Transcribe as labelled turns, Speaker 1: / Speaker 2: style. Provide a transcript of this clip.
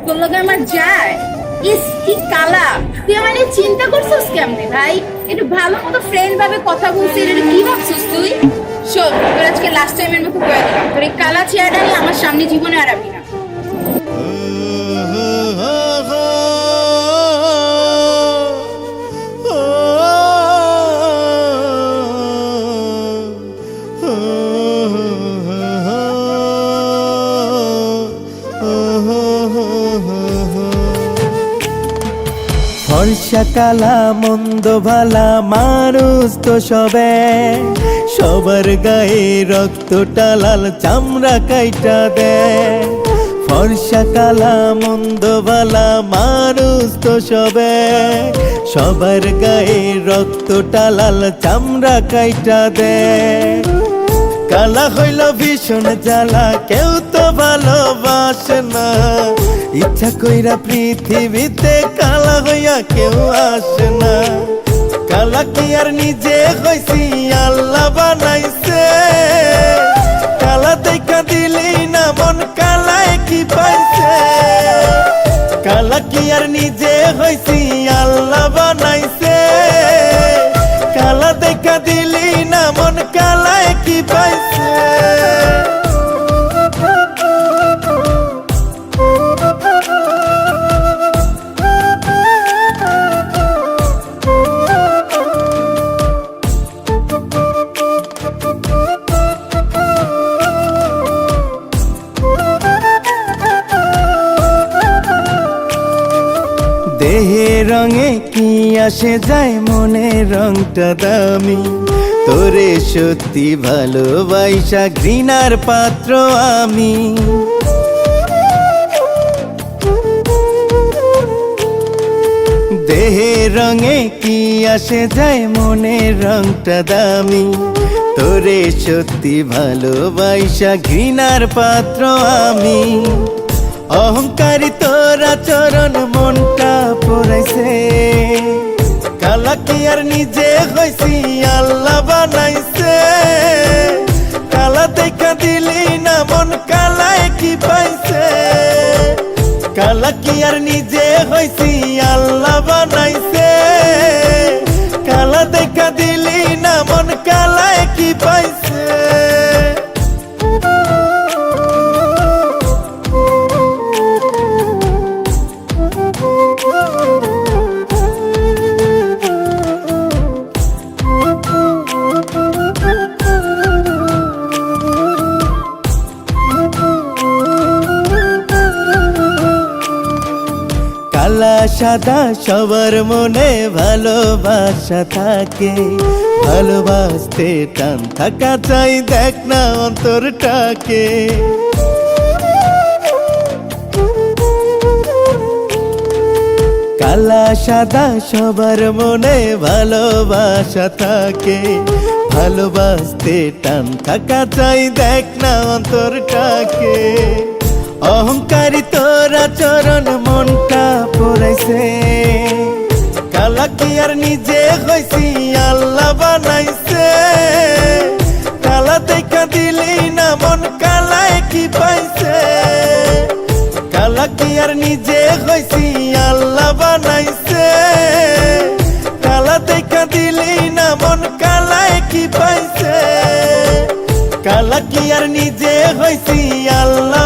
Speaker 1: তোর লগে আমার যায়। ইস কি কালা, তুই আমার নিয়ে চিন্তা করছিস কেমনে ভাই? একটু ভালো মতো ফ্রেন্ড ভাবে কথা বলছিস, এটা কি ভাবছিস তুই? শোন, তোর আজকে লাস্ট টাইমের মতো কয়ে দিলাম, তোর এই কালা চেয়ারটা নিয়ে আমার সামনে জীবনে আর আবি না।
Speaker 2: ফর্সা কালা মন্দ ভালা মানুষ তো সবে, সবার গায়ে রক্তটা লাল চামড়া কাইটা দেয়। ফর্সা কালা মন্দ ভালা মানুষ তো সবে, সবার গায়ে রক্তটা লাল চামড়া কাইটা দেয়। কালা হইল ভীষণ জ্বালা, কেউ তো ভালোবাসে না, ইচ্ছা কইরা পৃথিবীতে কালা হইয়া কেউ আসে না। কালা কি আর নিজে হইছি, আল্লাহ বানাইছে, কালা দেখা দিলি না মন কালায় কি পাইছে। কালা কি আর নিজে হইছি, আল্লাহ বানাইছে, কালা দেখা দিলি না মন কালায় কি পাইছে। দেহের রঙে কি আসে যায়, মনের রংটা দামি, তোরে সত্যি ভালোবাসা ঘৃণার পাত্র আমি। দেহের রঙে কি আসে যায়, মনের রংটা দামি, তোরে সত্যি ভালোবাসা ঘৃণার পাত্র আমি। অহংকারী তোরা চরণ মনটা পড়াইছে, কালা কি আর নিজে হইছি, আল্লাহ বানাইছে, কালা দেখা দিলি না মন কালায় কি পাইছে। কালা কি আর নিজে হইছি, আল্লাহ বানাইছে, কালা দেখা দিলি না মন কালায় কি পাইছে। কালা সাদা সবার মনে ভালোবাসা থাকে, ভালোবাসতে টান থাকা চাই, দেখ না অন্তরটাকে। কালা সাদা সবার মনে ভালোবাসা থাকে, ভালোবাসতে টান থাকা চাই, দেখ না অন্তরটাকে। অহংকারী তোরা চরণ মনটা পড়াইছে, কালা কি আর নিজে হইছি, আল্লাহ বানাইছে, কালা দেখা দিলি না মন কালায় কি পাইছে। কালা কি আর নিজে হইছি, আল্লাহ বানাইছে, কালা দেখা দিলি না মন কালায় কি পাইছে। কালা কি আর নিজে হইছি, আল্লাহ